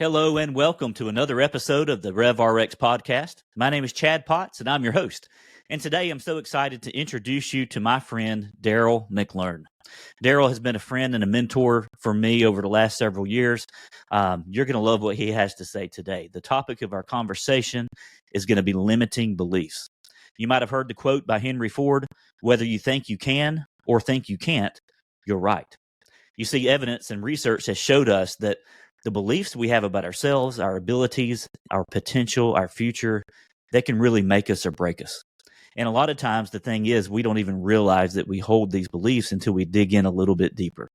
Hello and welcome to another episode of the RevRx podcast. My name is Chad Potts and I'm your host. And today I'm so excited to introduce you to my friend, Darrell MacLearn. Darrell has been a friend and a mentor for me over the last several years. You're going to love what he has to say today. The topic of our conversation is going to be limiting beliefs. You might have heard the quote by Henry Ford, whether you think you can or think you can't, you're right. You see, evidence and research has showed us that the beliefs we have about ourselves, our abilities, our potential, our future, they can really make us or break us. And a lot of times the thing is we don't even realize that we hold these beliefs until we dig in a little bit deeper.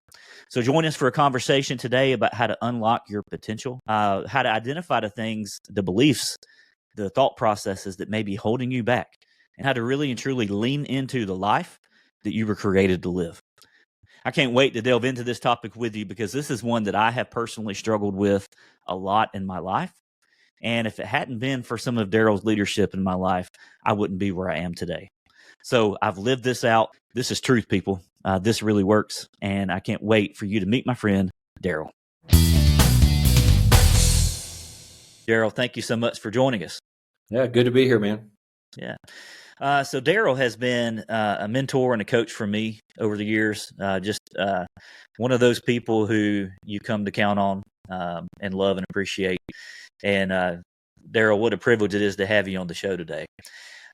So join us for a conversation today about how to unlock your potential, how to identify the things, the beliefs, the thought processes that may be holding you back, and how to really and truly lean into the life that you were created to live. I can't wait to delve into this topic with you because this is one that I have personally struggled with a lot in my life. And if it hadn't been for some of Darrell's leadership in my life, I wouldn't be where I am today. So I've lived this out. This is truth, people. This really works. And I can't wait for you to meet my friend, Darrell. Darrell, thank you so much for joining us. Yeah, good to be here, man. Yeah. So Darrell has been a mentor and a coach for me over the years. Just one of those people who you come to count on and love and appreciate. And Darrell, what a privilege it is to have you on the show today.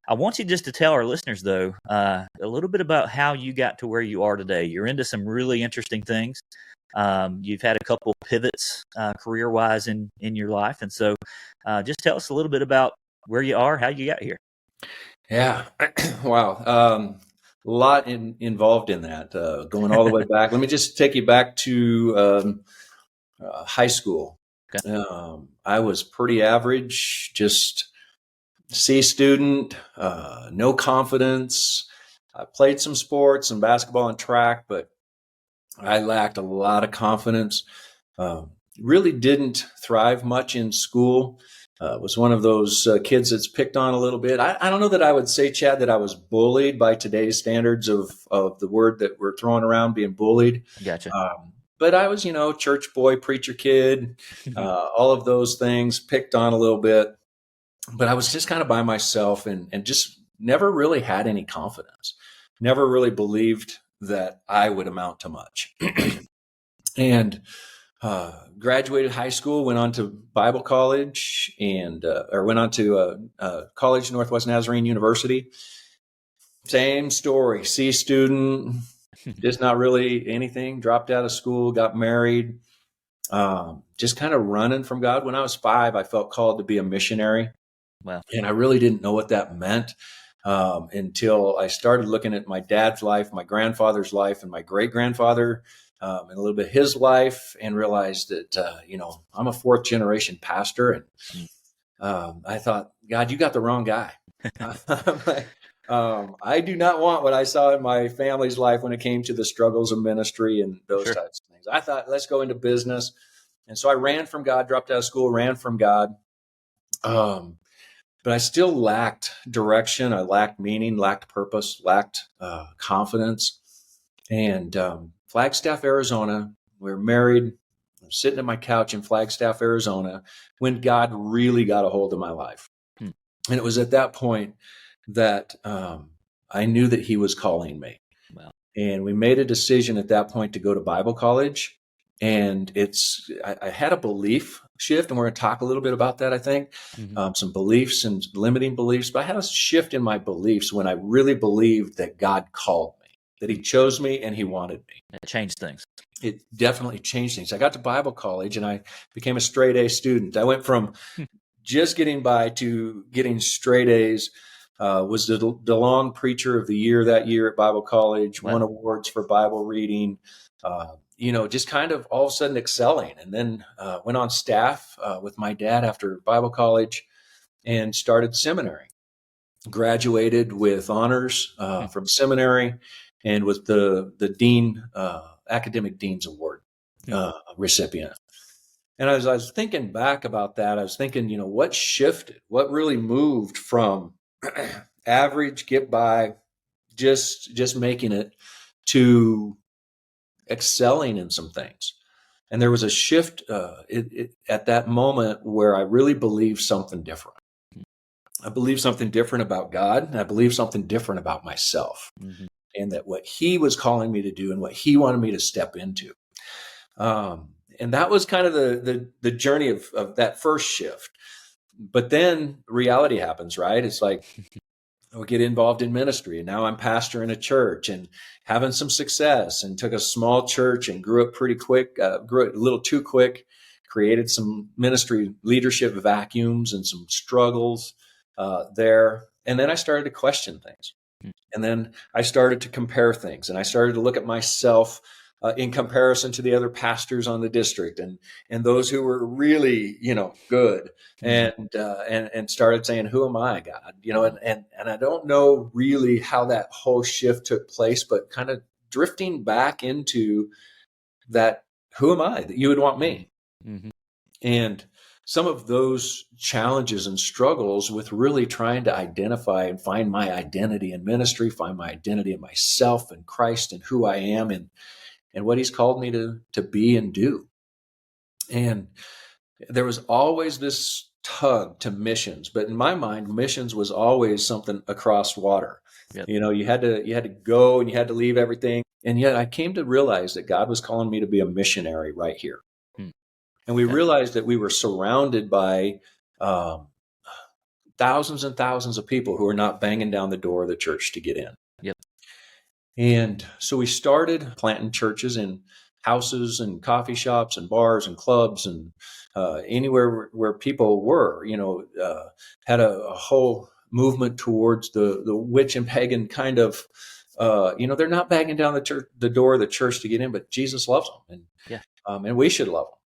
I want you just to tell our listeners, though, a little bit about how you got to where you are today. You're into some really interesting things. You've had a couple pivots career-wise in your life. And so just tell us a little bit about where you are, how you got here. Yeah. Wow. A lot involved in that, going all the way back. Let me just take you back to high school. Okay. I was pretty average, just C student, no confidence. I played some sports and basketball and track, but I lacked a lot of confidence. Really didn't thrive much in school. Was one of those kids that's picked on a little bit. I don't know that I would say, Chad, that I was bullied by today's standards of the word that we're throwing around, being bullied. Gotcha. But I was, church boy, preacher kid, all of those things, picked on a little bit. But I was just kind of by myself and just never really had any confidence. Never really believed that I would amount to much. And graduated high school, went on to Bible college or went on to college, Northwest Nazarene University. Same story, C student, just not really anything, dropped out of school, got married, just kind of running from God. When I was 5, I felt called to be a missionary. Wow. And I really didn't know what that meant until I started looking at my dad's life, my grandfather's life, and my great-grandfather, and a little bit of his life, and realized that, I'm a 4th generation pastor. And I thought, God, you got the wrong guy. I do not want what I saw in my family's life when it came to the struggles of ministry and those Sure. types of things. I thought, let's go into business. And so I ran from God, dropped out of school, ran from God. But I still lacked direction. I lacked meaning, lacked purpose, lacked confidence. And Flagstaff, Arizona, we were married. I was sitting at my couch in Flagstaff, Arizona, when God really got a hold of my life. And it was at that point that I knew that he was calling me. Wow. And we made a decision at that point to go to Bible college. And I had a belief shift, and we're going to talk a little bit about that, I think, some beliefs and limiting beliefs. But I had a shift in my beliefs when I really believed that God called me, that he chose me and he wanted me. It changed things. It definitely changed things. I got to Bible college and I became a straight A student. I went from just getting by to getting straight A's. Was the DeLong Preacher of the Year that year at Bible college, Wow. won awards for Bible reading, just kind of all of a sudden excelling. And then went on staff with my dad after Bible college and started seminary. Graduated with honors from seminary and with the Dean, Academic Dean's Award recipient. And as I was thinking back about that, I was thinking, what shifted? What really moved from average, get by, just making it, to excelling in some things. And there was a shift at that moment where I really believed something different. I believed something different about God, and I believed something different about myself, and that what he was calling me to do and what he wanted me to step into. And that was kind of the journey of that first shift. But then reality happens, right? It's like we get involved in ministry, and now I'm pastoring a church and having some success, and took a small church and grew up pretty quick, grew up a little too quick, created some ministry leadership vacuums and some struggles there. And then I started to question things. And then I started to compare things, and I started to look at myself in comparison to the other pastors on the district, and those who were really, good, and started saying, "Who am I, God?" And I don't know really how that whole shift took place, but kind of drifting back into that, "Who am I that you would want me?" And some of those challenges and struggles with really trying to identify and find my identity in ministry, find my identity in myself and Christ and who I am and what he's called me to be and do. And there was always this tug to missions, but in my mind, missions was always something across water. Yep. You had to go, and you had to leave everything. And yet I came to realize that God was calling me to be a missionary right here. And we realized that we were surrounded by thousands and thousands of people who are not banging down the door of the church to get in. Yep. And so we started planting churches in houses and coffee shops and bars and clubs and anywhere where people were, had a whole movement towards the witch and pagan kind of, they're not banging down the door of the church to get in, but Jesus loves them, and we should love them.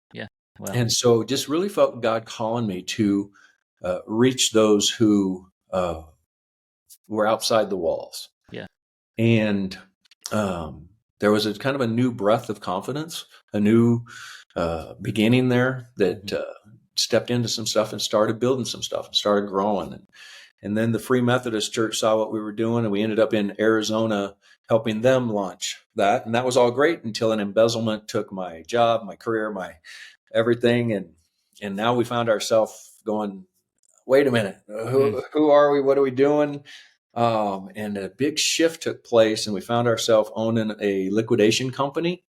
Wow. And so just really felt God calling me to reach those who were outside the walls. Yeah. And there was a kind of a new breath of confidence, a new beginning there that stepped into some stuff and started building some stuff and started growing. And then the Free Methodist Church saw what we were doing, and we ended up in Arizona helping them launch that. And that was all great until an embezzlement took my job, my career, my everything. And now we found ourselves going, wait a minute, who are we? What are we doing? And a big shift took place, and we found ourselves owning a liquidation company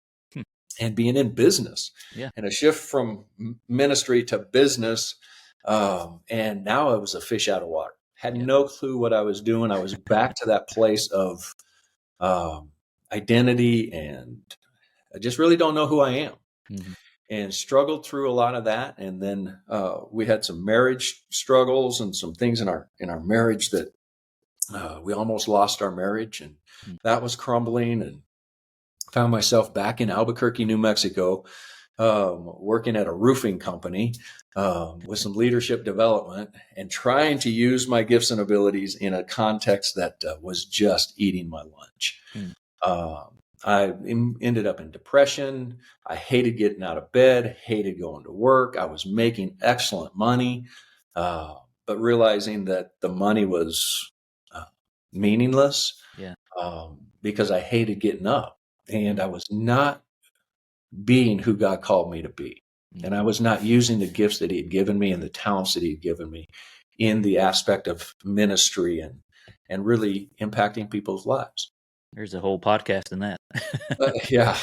and being in business, and a shift from ministry to business. And now I was a fish out of water. Had no clue what I was doing. I was back to that place of identity, and I just really don't know who I am. And struggled through a lot of that. And then we had some marriage struggles and some things in our marriage that we almost lost our marriage, and that was crumbling, and found myself back in Albuquerque, New Mexico, working at a roofing company with some leadership development, and trying to use my gifts and abilities in a context that was just eating my lunch. I ended up in depression. I hated getting out of bed, hated going to work. I was making excellent money, but realizing that the money was meaningless because I hated getting up, and I was not being who God called me to be. And I was not using the gifts that he had given me and the talents that he had given me in the aspect of ministry and really impacting people's lives. There's a whole podcast in that. Yeah.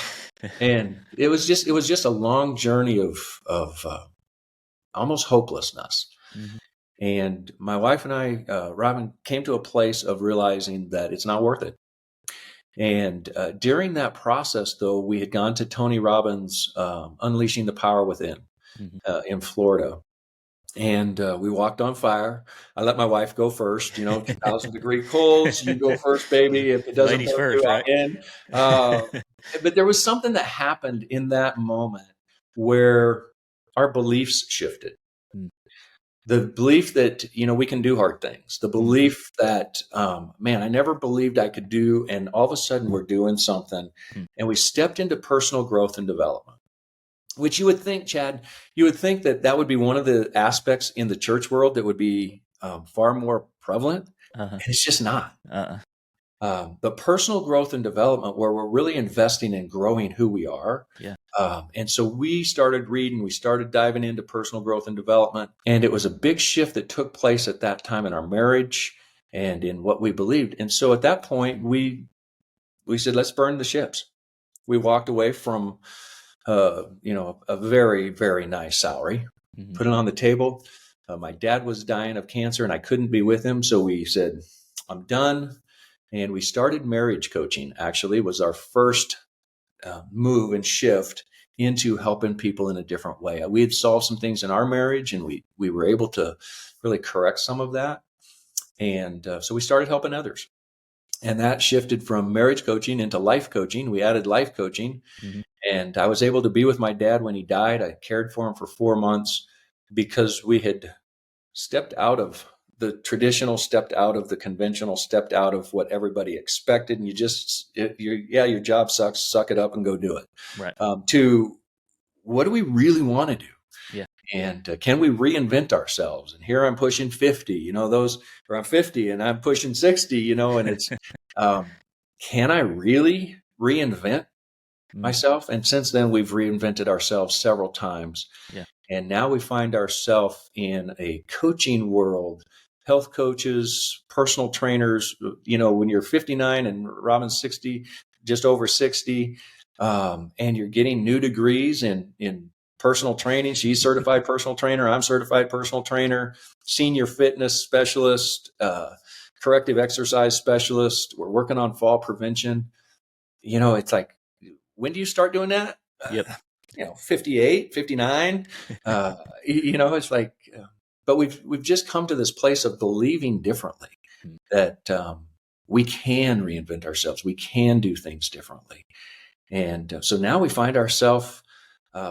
And it was just a long journey of almost hopelessness. And my wife and I, Robin, came to a place of realizing that it's not worth it. And during that process, though, we had gone to Tony Robbins' Unleashing the Power Within in Florida. And we walked on fire. I let my wife go first, 1,000-degree colds. You go first, baby. If it doesn't Ladies work, first, right? in. But there was something that happened in that moment where our beliefs shifted. The belief that, we can do hard things. The belief that, I never believed I could do. And all of a sudden we're doing something. And we stepped into personal growth and development, which you would think, Chad, that would be one of the aspects in the church world that would be far more prevalent. And it's just not. But personal growth and development, where we're really investing in growing who we are, And so we started reading, we started diving into personal growth and development. And it was a big shift that took place at that time in our marriage and in what we believed. And so at that point, we said, let's burn the ships. We walked away from, a very, very nice salary, put it on the table. My dad was dying of cancer and I couldn't be with him. So we said, I'm done. And we started marriage coaching, actually, was our first move and shift into helping people in a different way. We had solved some things in our marriage and we were able to really correct some of that. And so we started helping others. And that shifted from marriage coaching into life coaching. We added life coaching. And I was able to be with my dad when he died. I cared for him for 4 months because we had stepped out of the traditional, stepped out of the conventional, stepped out of what everybody expected. And your job sucks, suck it up and go do it. Right. To what do we really want to do? Yeah. And can we reinvent ourselves? And here I'm pushing 50, or I'm 50 and I'm pushing 60, and it's, can I really reinvent myself? And since then we've reinvented ourselves several times. Yeah. And now we find ourselves in a coaching world, health coaches, personal trainers, when you're 59 and Robin's 60, just over 60, and you're getting new degrees in personal training. She's certified personal trainer. I'm certified personal trainer, senior fitness specialist, corrective exercise specialist. We're working on fall prevention. It's like, when do you start doing that? Yep. 58, 59, it's like, but we've just come to this place of believing differently that we can reinvent ourselves. We can do things differently. And so now we find ourselves,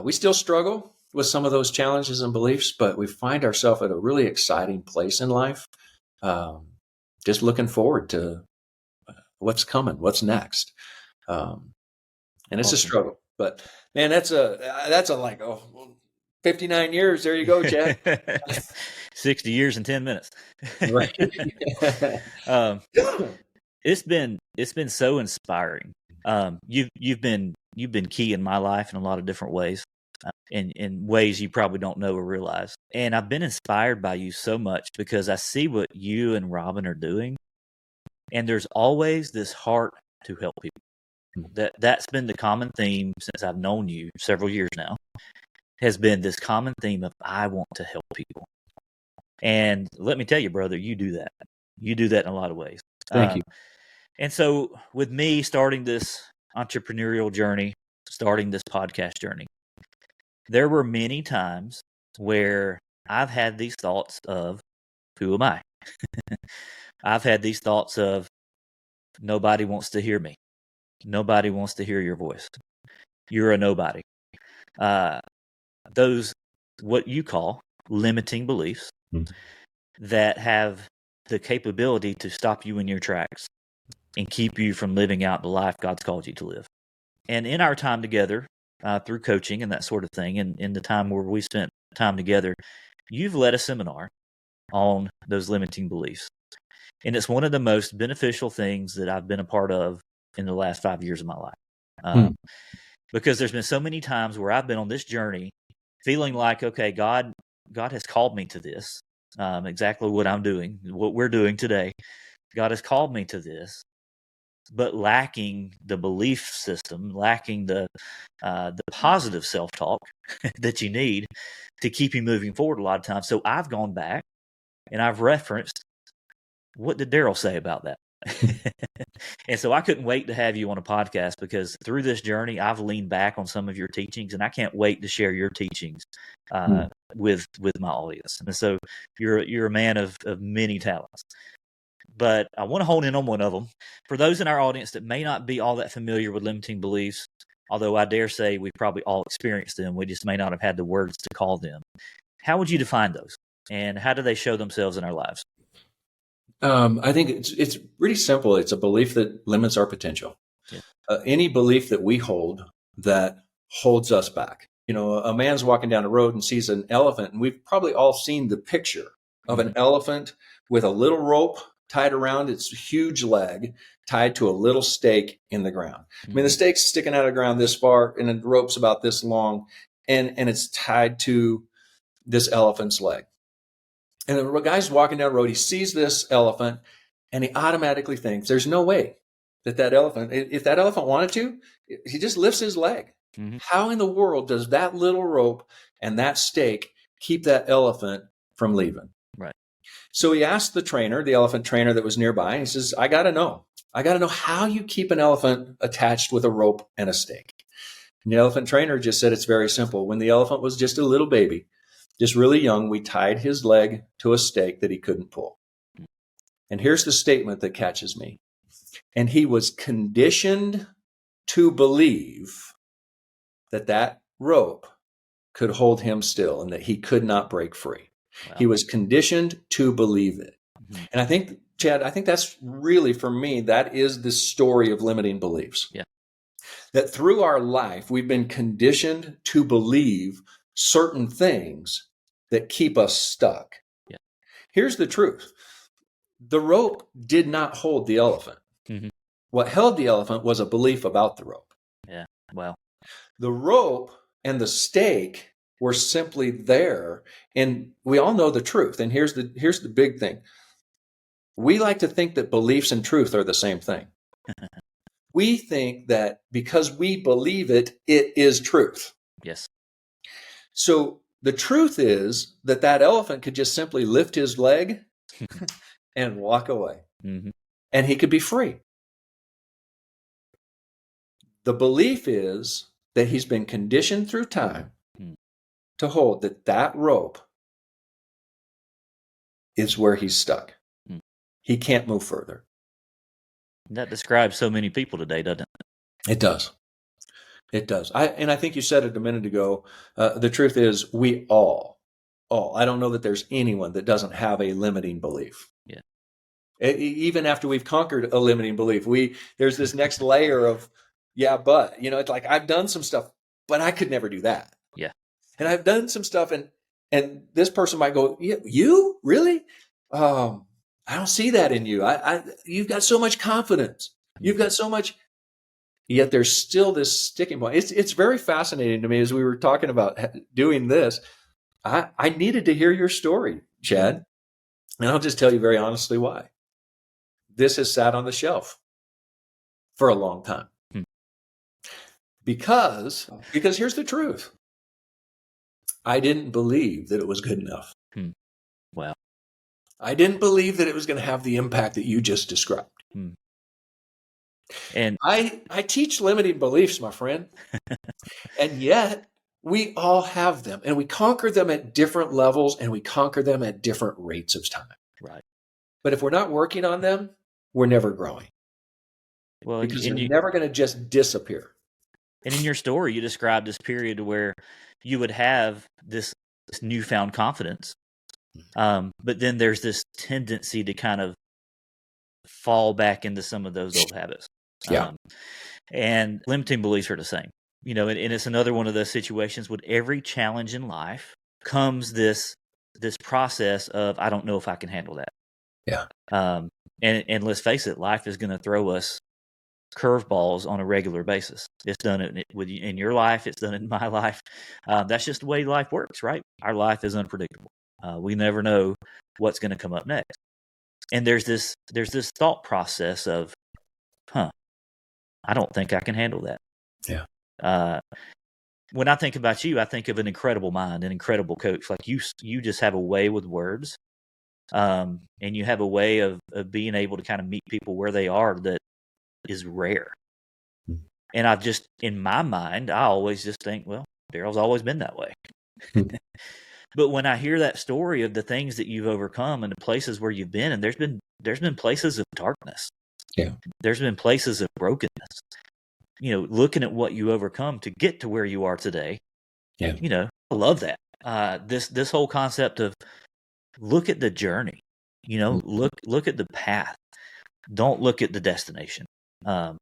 we still struggle with some of those challenges and beliefs, but we find ourselves at a really exciting place in life. Just looking forward to what's coming, what's next. And it's a struggle, but man, that's like, 59 years. There you go, Chad. 60 years and 10 minutes. Right. It's been so inspiring. You've been key in my life in a lot of different ways, in ways you probably don't know or realize. And I've been inspired by you so much because I see what you and Robin are doing, and there's always this heart to help people. That's been the common theme since I've known you several years now, has been this common theme of I want to help people. And let me tell you, brother, you do that. You do that in a lot of ways. Thank you. And so with me starting this entrepreneurial journey, starting this podcast journey, there were many times where I've had these thoughts of, who am I? I've had these thoughts of, nobody wants to hear me. Nobody wants to hear your voice. You're a nobody. Those, what you call limiting beliefs that have the capability to stop you in your tracks and keep you from living out the life God's called you to live. And in our time together, through coaching and that sort of thing, and in the time where we spent time together, you've led a seminar on those limiting beliefs. And it's one of the most beneficial things that I've been a part of in the last 5 years of my life. Because there's been so many times where I've been on this journey feeling like, okay, God has called me to this, exactly what I'm doing, what we're doing today. God has called me to this, but lacking the belief system, lacking the positive self-talk that you need to keep you moving forward a lot of times. So I've gone back and I've referenced, what did Darrell say about that? And so I couldn't wait to have you on a podcast, because through this journey, I've leaned back on some of your teachings, and I can't wait to share your teachings with my audience. And so you're a man of many talents. But I want to hone in on one of them. For those in our audience that may not be all that familiar with limiting beliefs, although I dare say we've probably all experienced them, we just may not have had the words to call them. How would you define those? And how do they show themselves in our lives? I think it's pretty simple. It's a belief that limits our potential. Yeah. Any belief that we hold that holds us back. A man's walking down the road and sees an elephant, and we've probably all seen the picture of an elephant with a little rope tied around its huge leg, tied to a little stake in the ground. I mean, the stake's sticking out of the ground this far, and the rope's about this long, and it's tied to this elephant's leg. And the guy's walking down the road. He sees this elephant, and he automatically thinks, there's no way that elephant, if that elephant wanted to, he just lifts his leg. Mm-hmm. How in the world does that little rope and that stake keep that elephant from leaving? Right. So he asked the trainer, the elephant trainer that was nearby, and he says, I got to know how you keep an elephant attached with a rope and a stake. And the elephant trainer just said, it's very simple. When the elephant was just a little baby, just really young, we tied his leg to a stake that he couldn't pull. And here's the statement that catches me. And he was conditioned to believe that rope could hold him still and that he could not break free. Wow. He was conditioned to believe it. Mm-hmm. And I think, Chad, that's really, for me, that is the story of limiting beliefs. Yeah. That through our life, we've been conditioned to believe certain things that keep us stuck. Yeah. Here's the truth. The rope did not hold the elephant. Mm-hmm. What held the elephant was a belief about the rope. Yeah. Well, the rope and the stake were simply there. And we all know the truth. And here's the big thing. We like to think that beliefs and truth are the same thing. We think that because we believe it, it is truth. Yes. So the truth is that elephant could just simply lift his leg and walk away. Mm-hmm. And he could be free. The belief is that he's been conditioned through time to hold that rope is where he's stuck. He can't move further. That describes so many people today, doesn't it? It does. It does. I think you said it a minute ago. The truth is we all, I don't know that there's anyone that doesn't have a limiting belief. Yeah. Even after we've conquered a limiting belief, there's this next layer of, yeah, but, it's like I've done some stuff, but I could never do that. Yeah. And I've done some stuff and this person might go, you really? I don't see that in you. You've got so much confidence. You've got so much, yet there's still this sticking point. It's very fascinating to me as we were talking about doing this. I needed to hear your story, Chad. And I'll just tell you very honestly why. This has sat on the shelf for a long time. Because here's the truth. I didn't believe that it was good enough. Wow. I didn't believe that it was going to have the impact that you just described. And I teach limiting beliefs, my friend. And yet we all have them, and we conquer them at different levels, and we conquer them at different rates of time. Right. But if we're not working on them, we're never growing. Well, because they're never going to just disappear. And in your story, you described this period where you would have this newfound confidence. But then there's this tendency to kind of fall back into some of those old habits. Yeah. And limiting beliefs are the same. And it's another one of those situations with every challenge in life comes this process of, I don't know if I can handle that. Yeah. And let's face it, life is going to throw us curveballs on a regular basis. It's done in your life. It's done in my life. That's just the way life works, right? Our life is unpredictable. We never know what's going to come up next. And there's this thought process of, I don't think I can handle that. Yeah. When I think about you, I think of an incredible mind, an incredible coach. Like you just have a way with words. And you have a way of being able to kind of meet people where they are that is rare. And I've just, in my mind, I always just think, well, Darrell's always been that way. But when I hear that story of the things that you've overcome and the places where you've been, and there's been places of darkness. Yeah. There's been places of brokenness. Looking at what you overcome to get to where you are today. Yeah. I love that. This whole concept of look at the journey. Look at the path. Don't look at the destination. I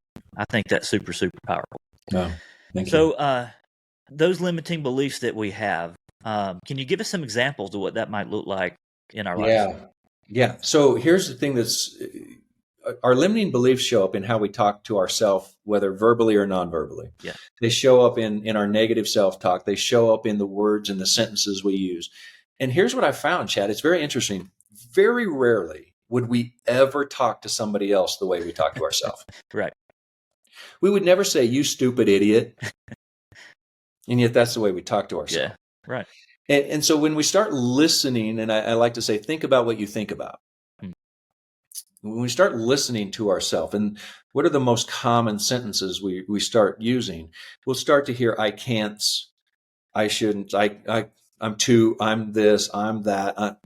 think that's super, super powerful. No, thank you. So those limiting beliefs that we have, can you give us some examples of what that might look like in our lives? Yeah. So here's the thing that's our limiting beliefs show up in how we talk to ourselves, whether verbally or non-verbally. Yeah. They show up in our negative self-talk. They show up in the words and the sentences we use. And here's what I found, Chad. It's very interesting. Very rarely would we ever talk to somebody else the way we talk to ourselves. Right. We would never say, "You stupid idiot." And yet that's the way we talk to ourselves. Yeah. Right. And so when we start listening, and I like to say, think about what you think about. Hmm. When we start listening to ourselves, and what are the most common sentences we start using, we'll start to hear "I can'ts," "I shouldn't," I'm too," "I'm this," "I'm that."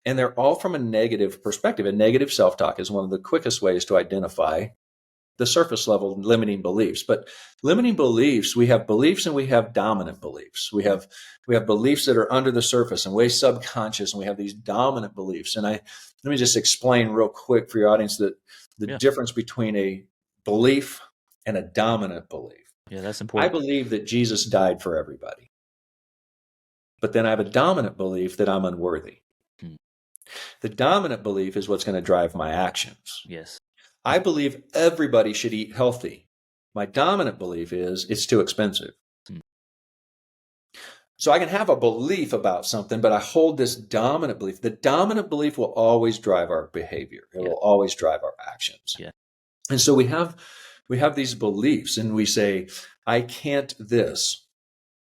And they're all from a negative perspective. And negative self-talk is one of the quickest ways to identify the surface level limiting beliefs. But limiting beliefs, we have beliefs and we have dominant beliefs. We have beliefs that are under the surface and way subconscious, and we have these dominant beliefs. And let me just explain real quick for your audience that the difference between a belief and a dominant belief. Yeah, that's I important. believe that Jesus died for everybody. But then I have a dominant belief that I'm unworthy. The dominant belief is what's going to drive my actions. Yes. I believe everybody should eat healthy. My dominant belief is it's too expensive. So I can have a belief about something, but I hold this dominant belief. The dominant belief will always drive our behavior. It will always drive our actions. Yeah. And so we have these beliefs, and we say, "I can't this."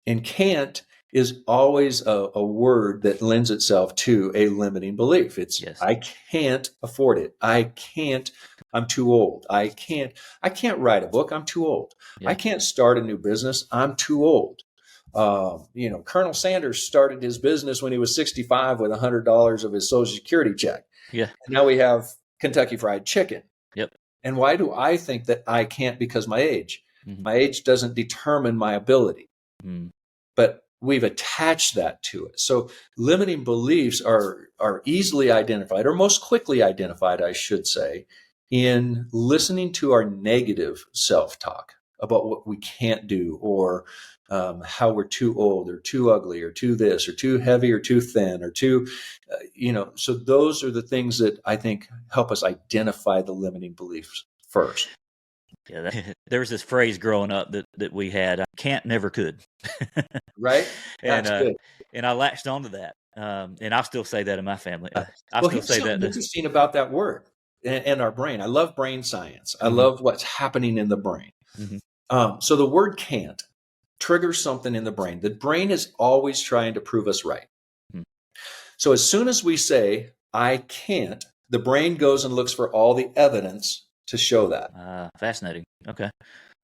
And "can't" is always a word that lends itself to a limiting belief. It's "I can't afford it. I can't. I'm too old. I can't write a book. I'm too old. I can't start a new business. I'm too old." Colonel Sanders started his business when he was 65 with $100 of his Social Security check. Yeah. And now we have Kentucky Fried Chicken. Yep. And why do I think that I can't? Because my age. My age doesn't determine my ability. But we've attached that to it. So limiting beliefs are easily identified, or most quickly identified, I should say, in listening to our negative self-talk about what we can't do, or how we're too old or too ugly or too this or too heavy or too thin or too, so those are the things that I think help us identify the limiting beliefs first. Yeah, there was this phrase growing up that we had: "Can't, never could." Right? That's good. And I latched onto that, and I still say that in my family. I Well, still here's say something that. interesting about that word and our brain. I love brain science. I love what's happening in the brain. So the word "can't" triggers something in the brain. The brain is always trying to prove us right. So as soon as we say "I can't," the brain goes and looks for all the evidence to show that. Fascinating.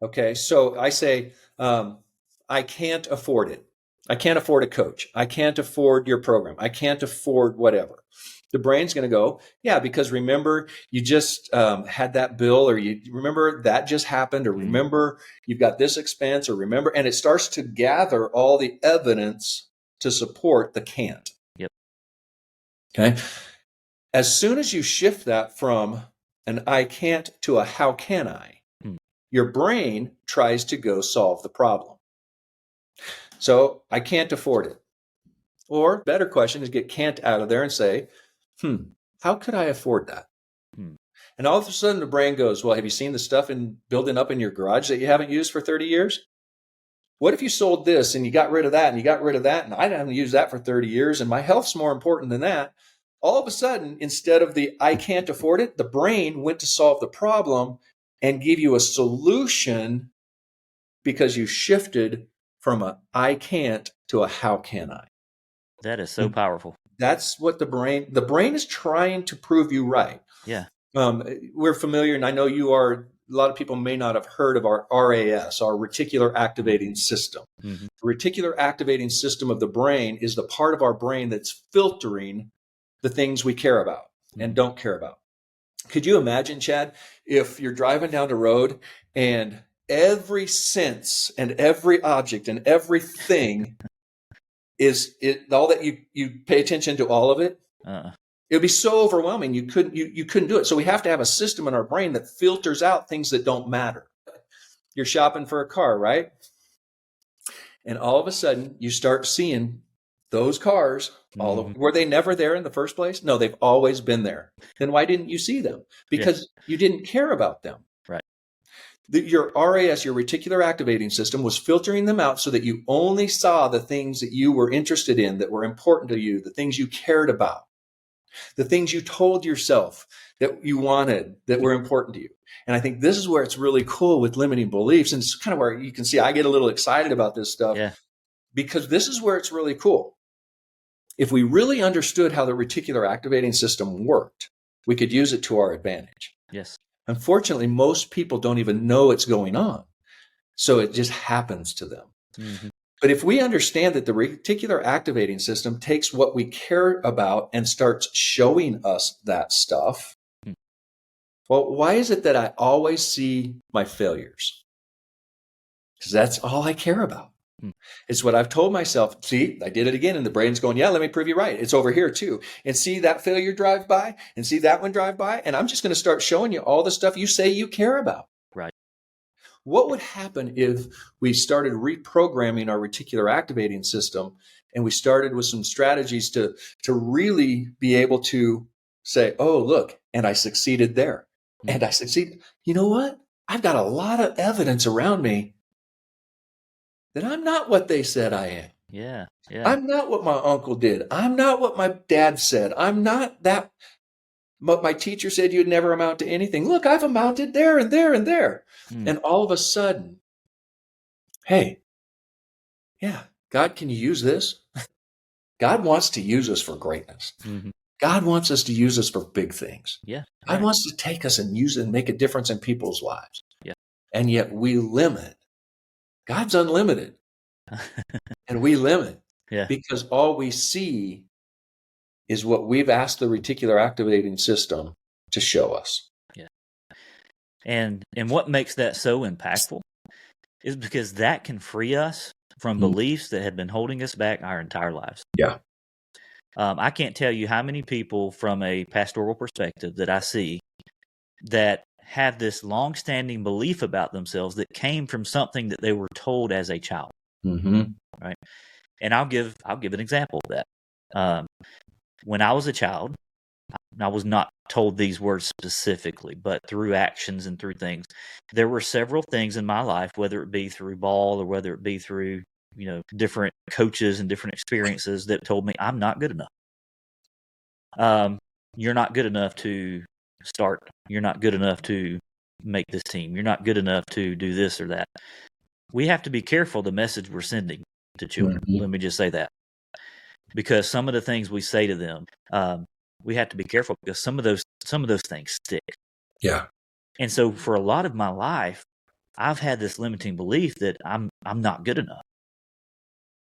Okay. So I say, "I can't afford it. I can't afford a coach. I can't afford your program. I can't afford whatever." The brain's going to go, "Yeah, because remember you just had that bill, or you remember that just happened, or remember you've got this expense, or remember," and it starts to gather all the evidence to support the can't. Yep. Okay. As soon as you shift that from an "I can't" to a "how can I," your brain tries to go solve the problem. So "I can't afford it." Or better question is get "can't" out of there and say, how could I afford that? And all of a sudden the brain goes, "Well, have you seen the stuff building up in your garage that you haven't used for 30 years? What if you sold this and you got rid of that and you got rid of that, and I haven't used that for 30 years and my health's more important than that?" All of a sudden, instead of the "I can't afford it," the brain went to solve the problem and give you a solution, because you shifted from a "I can't" to a "how can I." That is so powerful. That's what the brain is trying to prove you right. Yeah. We're familiar, and I know you are. A lot of people may not have heard of our RAS, our reticular activating system. The reticular activating system of the brain is the part of our brain that's filtering the things we care about and don't care about. Could you imagine, Chad, if you're driving down the road and every sense and every object and everything is all that you pay attention to all of it? It would be so overwhelming. You couldn't do it. So we have to have a system in our brain that filters out things that don't matter. You're shopping for a car, right? And all of a sudden you start seeing those cars Were they never there in the first place? No, they've always been there. Then why didn't you see them? Because you didn't care about them. Right. Your RAS, your reticular activating system, was filtering them out so that you only saw the things that you were interested in, that were important to you, the things you cared about, the things you told yourself that you wanted, that were important to you. And I think this is where it's really cool with limiting beliefs. And it's kind of where you can see I get a little excited about this stuff, because this is where it's really cool. If we really understood how the reticular activating system worked, we could use it to our advantage. Yes. Unfortunately, most people don't even know it's going on. So it just happens to them. Mm-hmm. But if we understand that the reticular activating system takes what we care about and starts showing us that stuff, well, why is it that I always see my failures? Because that's all I care about. It's what I've told myself. See, I did it again. And the brain's going, yeah, let me prove you right. It's over here too. And see that failure drive by, and see that one drive by. And I'm just going to start showing you all the stuff you say you care about. Right. What would happen if we started reprogramming our reticular activating system, and we started with some strategies to really be able to say, oh, look, and I succeeded there. And I succeeded. You know what? I've got a lot of evidence around me that I'm not what they said I am. Yeah. I'm not what my uncle did. I'm not what my dad said. I'm not that. But my teacher said you'd never amount to anything. Look, I've amounted there and there and there. And all of a sudden, hey, yeah, God, can you use this? God wants to use us for greatness. Mm-hmm. God wants us to use us for big things. Yeah. God wants to take us and use it and make a difference in people's lives. Yeah. And yet we limit. God's unlimited. And we limit. Yeah. Because all we see is what we've asked the reticular activating system to show us. Yeah. And what makes that so impactful is because that can free us from beliefs that have been holding us back our entire lives. Yeah. I can't tell you how many people from a pastoral perspective that I see that have this long-standing belief about themselves that came from something that they were told as a child. Mm-hmm. Right. And I'll give an example of that. When I was a child, I was not told these words specifically, but through actions and through things, there were several things in my life, whether it be through ball or whether it be through, different coaches and different experiences, that told me I'm not good enough. You're not good enough to start. You're not good enough to make this team. You're not good enough to do this or that. We have to be careful the message we're sending to children. Mm-hmm. Let me just say that. Because some of the things we say to them, we have to be careful, because some of those things stick. Yeah. And so for a lot of my life, I've had this limiting belief that I'm not good enough.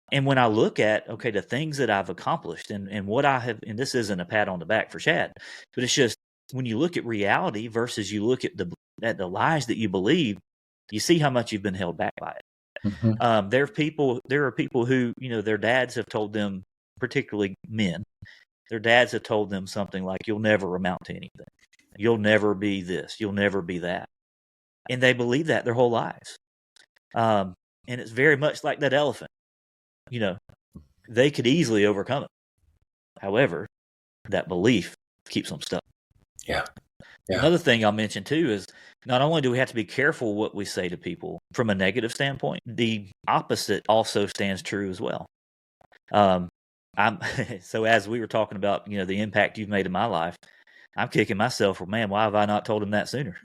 And when I look at, the things that I've accomplished and what I have, and this isn't a pat on the back for Chad, but it's just when you look at reality versus you look at the lies that you believe, you see how much you've been held back by it. Mm-hmm. There are people who, their dads have told them, particularly men, their dads have told them something like, you'll never amount to anything. You'll never be this. You'll never be that. And they believe that their whole lives. And it's very much like that elephant. They could easily overcome it. However, that belief keeps them stuck. Yeah. Another thing I'll mention too is not only do we have to be careful what we say to people from a negative standpoint, the opposite also stands true as well. So as we were talking about, the impact you've made in my life, I'm kicking myself. Well, man, why have I not told him that sooner?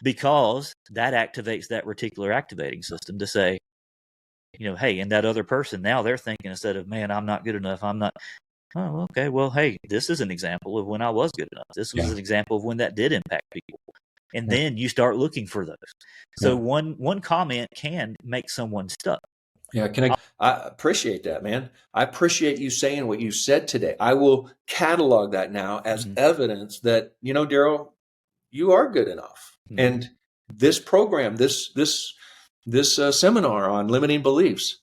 Because that activates that reticular activating system to say, hey, and that other person, now they're thinking, instead of, man, I'm not good enough. I'm not. Oh, okay. Well, hey, this is an example of when I was good enough. This was an example of when that did impact people. And then you start looking for those. So one comment can make someone stuck. Yeah, I appreciate that, man. I appreciate you saying what you said today. I will catalog that now as evidence that, Darrell, you are good enough. Mm-hmm. And this program, this seminar on limiting beliefs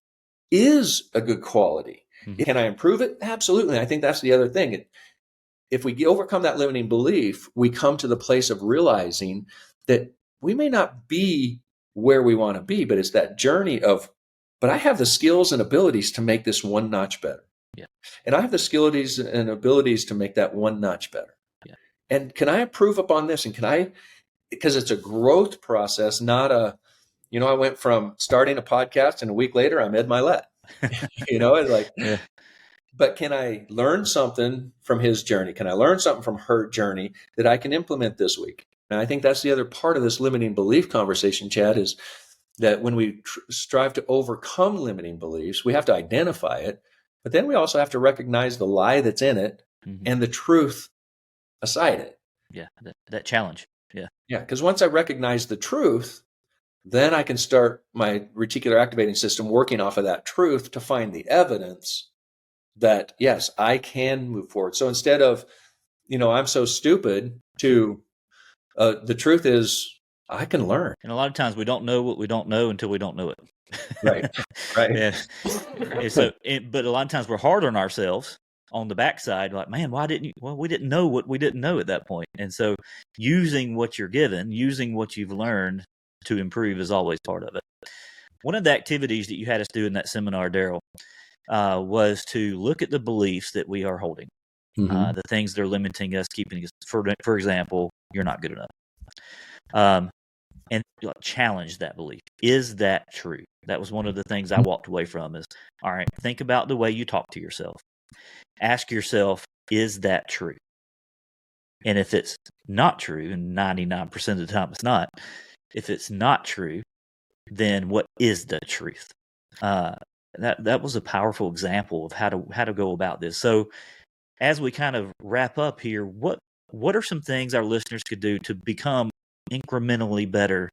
is a good quality. Mm-hmm. Can I improve it? Absolutely. I think that's the other thing. If we overcome that limiting belief, we come to the place of realizing that we may not be where we want to be, but it's that journey of, but I have the skills and abilities to make this one notch better. Yeah. And I have the skills and abilities to make that one notch better. Yeah. And can I improve upon this? And because it's a growth process, not a, I went from starting a podcast and a week later I'm Ed Milet. It's like, Yeah. but can I learn something from his journey? Can I learn something from her journey that I can implement this week? And I think that's the other part of this limiting belief conversation, Chad, is that when we strive to overcome limiting beliefs, we have to identify it, but then we also have to recognize the lie that's in it and the truth aside it. Yeah, that challenge. Yeah. Yeah, because once I recognize the truth, then I can start my reticular activating system working off of that truth to find the evidence that, yes, I can move forward. So instead of, I'm so stupid, to the truth is I can learn. And a lot of times we don't know what we don't know until we don't know it. Right. Right. Yeah. But a lot of times we're hard on ourselves on the backside, like, man, why didn't you? Well, we didn't know what we didn't know at that point. And so using what you're given, using what you've learned to improve is always part of it. One of the activities that you had us do in that seminar, Darrell, was to look at the beliefs that we are holding, the things that are limiting us, keeping us, for example, you're not good enough. And challenge that belief. Is that true? That was one of the things I walked away from is, all right, think about the way you talk to yourself. Ask yourself, is that true? And if it's not true, and 99% of the time it's not, if it's not true, then what is the truth? That was a powerful example of how to go about this. So as we kind of wrap up here, what are some things our listeners could do to become incrementally better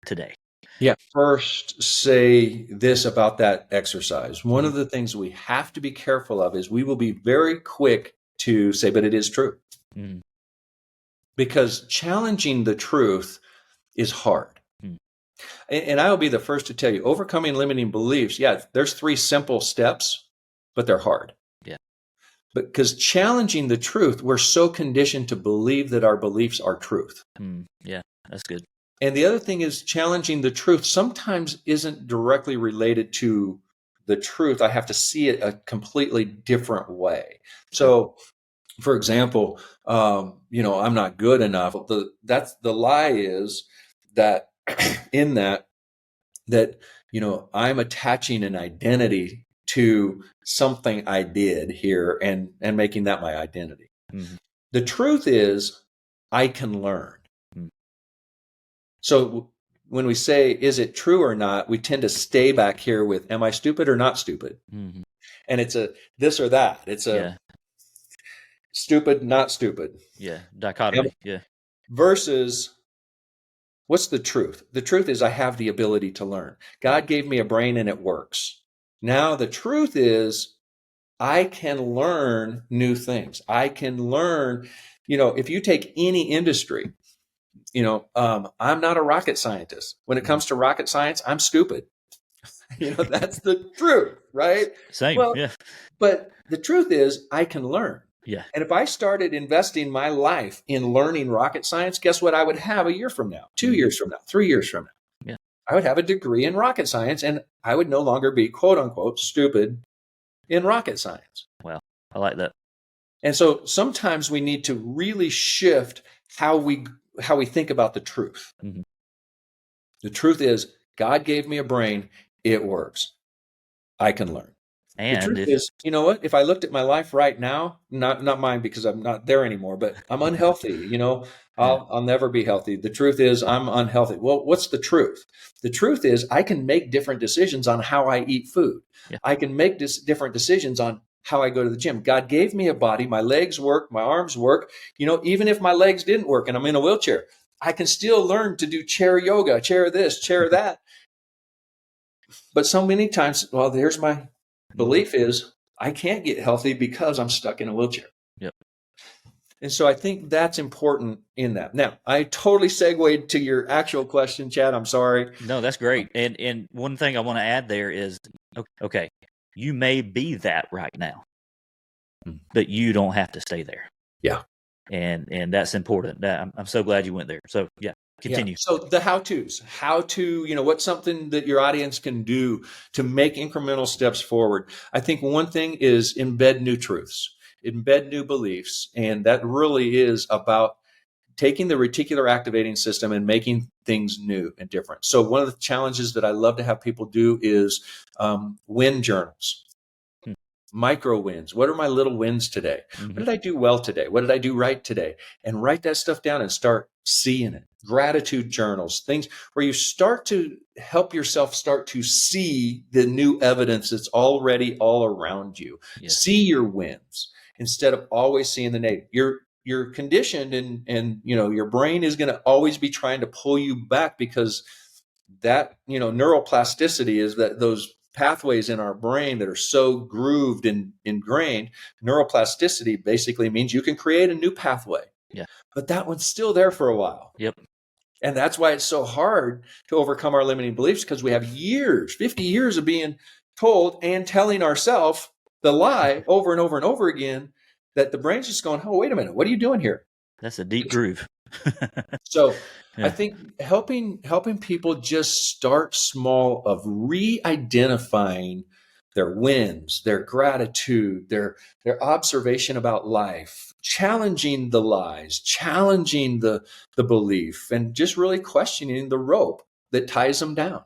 today? Yeah. First, say this about that exercise. One of the things we have to be careful of is we will be very quick to say, but it is true. Mm. Because challenging the truth is hard. Mm. And I'll be the first to tell you, overcoming limiting beliefs, there's 3 simple steps, but they're hard. Yeah. Because challenging the truth, we're so conditioned to believe that our beliefs are truth. Yeah, that's good. And the other thing is challenging the truth sometimes isn't directly related to the truth. I have to see it a completely different way. So, for example, I'm not good enough. The lie is that in that I'm attaching an identity to something I did here and making that my identity. Mm-hmm. The truth is I can learn. So when we say, is it true or not, we tend to stay back here with, am I stupid or not stupid? Mm-hmm. And it's a this or that. It's a stupid, not stupid. Yeah. Dichotomy. Yeah. Versus what's the truth? The truth is I have the ability to learn. God gave me a brain and it works. Now the truth is I can learn new things. I can learn, if you take any industry, I'm not a rocket scientist. When it comes to rocket science, I'm stupid. That's the truth, right? Same. Well, yeah. But the truth is I can learn. Yeah. And if I started investing my life in learning rocket science, guess what I would have a year from now, 2 years from now, 3 years from now? Yeah. I would have a degree in rocket science and I would no longer be quote unquote stupid in rocket science. Well, I like that. And so sometimes we need to really shift how we think about the truth. Mm-hmm. The truth is God gave me a brain. It works. I can learn. And the truth is, you know what? If I looked at my life right now, not mine because I'm not there anymore, but I'm unhealthy. I'll never be healthy. The truth is I'm unhealthy. Well, what's the truth? The truth is I can make different decisions on how I eat food. Yeah. I can make different decisions on how I go to the gym. God gave me a body. My legs work. My arms work. Even if my legs didn't work and I'm in a wheelchair, I can still learn to do chair yoga, chair this, chair that. But so many times, there's my belief is I can't get healthy because I'm stuck in a wheelchair. Yep. And so I think that's important in that. Now, I totally segued to your actual question, Chad. I'm sorry. No, that's great. And one thing I want to add there is, okay, you may be that right now, but you don't have to stay there. Yeah. And that's important. I'm so glad you went there. So yeah. Continue. Yeah. So the how-tos, what's something that your audience can do to make incremental steps forward. I think one thing is embed new truths, embed new beliefs. And that really is about taking the reticular activating system and making things new and different. So one of the challenges that I love to have people do is win journals. Micro wins. What are my little wins today? What did I do well today? What did I do right today? And write that stuff down and start seeing it. Gratitude journals, things where you start to help yourself start to see the new evidence that's already all around you. Yes. See your wins instead of always seeing the negative. You're conditioned and your brain is going to always be trying to pull you back because that, neuroplasticity is that those pathways in our brain that are so grooved and ingrained. Neuroplasticity basically means you can create a new pathway. Yeah. But that one's still there for a while. Yep. And that's why it's so hard to overcome our limiting beliefs, because we have 50 years of being told and telling ourselves the lie over and over and over again that the brain's just going, oh, wait a minute, what are you doing here? That's a deep groove. So yeah. I think helping people just start small of re-identifying their wins, their gratitude, their observation about life, challenging the lies, challenging the belief, and just really questioning the rope that ties them down.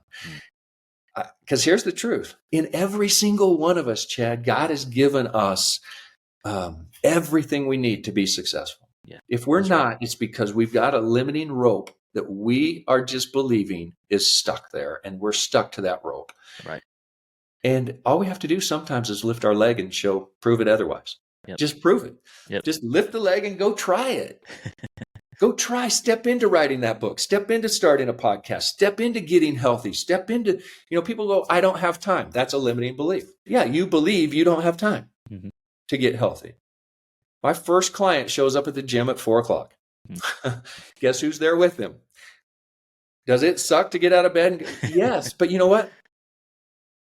Because here's the truth. In every single one of us, Chad, God has given us everything we need to be successful. Yeah, if we're not, right. It's because we've got a limiting rope that we are just believing is stuck there, and we're stuck to that rope. Right. And all we have to do sometimes is lift our leg and prove it otherwise. Yep. Just prove it. Yep. Just lift the leg and go try it. Go try, step into writing that book, step into starting a podcast, step into getting healthy, step into, people go, I don't have time. That's a limiting belief. Yeah, you believe you don't have time to get healthy. My first client shows up at the gym at 4:00. Guess who's there with him? Does it suck to get out of bed? Yes, but you know what?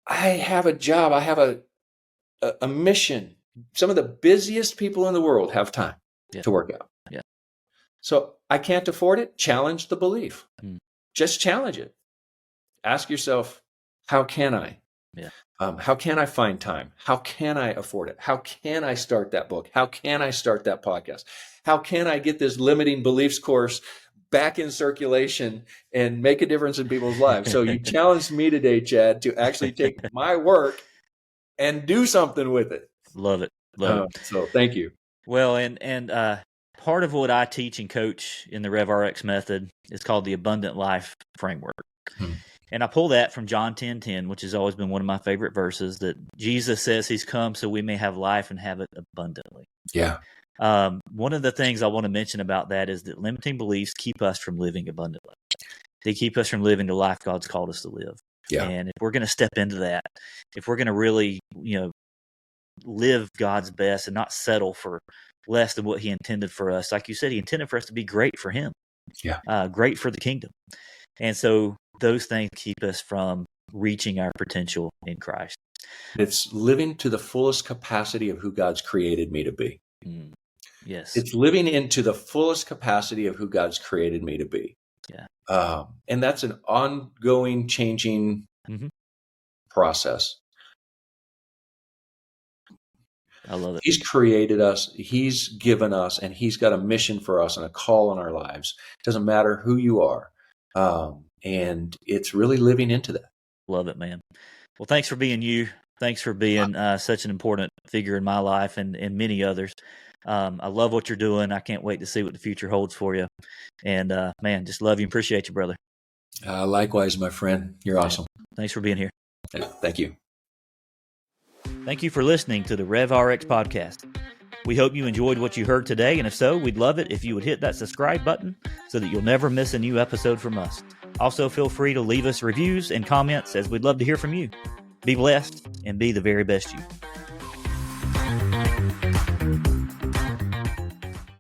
I have a job. I have a mission. Some of the busiest people in the world have time to work out. Yeah. So I can't afford it. Challenge the belief. Just challenge it. Ask yourself, how can I? Yeah. How can I find time? How can I afford it? How can I start that book? How can I start that podcast? How can I get this limiting beliefs course back in circulation and make a difference in people's lives? So you challenged me today, Chad, to actually take my work and do something with it. Love it. Love it. So thank you. Well, and part of what I teach and coach in the RevRx method is called the Abundant Life Framework. And I pull that from John 10:10, which has always been one of my favorite verses, that Jesus says he's come so we may have life and have it abundantly. Yeah. One of the things I want to mention about that is that limiting beliefs keep us from living abundantly. They keep us from living the life God's called us to live. Yeah. And if we're going to step into that, if we're going to really, live God's best and not settle for less than what he intended for us, like you said, he intended for us to be great for him. Yeah. Great for the kingdom. And so those things keep us from reaching our potential in Christ. It's living to the fullest capacity of who God's created me to be. Yes. It's living into the fullest capacity of who God's created me to be. Yeah. And that's an ongoing, changing process. I love it. He's created us. He's given us, and he's got a mission for us and a call on our lives. It doesn't matter who you are. And it's really living into that. Love it, man. Well, thanks for being you. Thanks for being such an important figure in my life and many others. I love what you're doing. I can't wait to see what the future holds for you. And, man, just love you and appreciate you, brother. Likewise, my friend. You're awesome. Thanks for being here. Yeah, thank you. Thank you for listening to the RevRx podcast. We hope you enjoyed what you heard today, and if so, we'd love it if you would hit that subscribe button so that you'll never miss a new episode from us. Also, feel free to leave us reviews and comments, as we'd love to hear from you. Be blessed and be the very best you.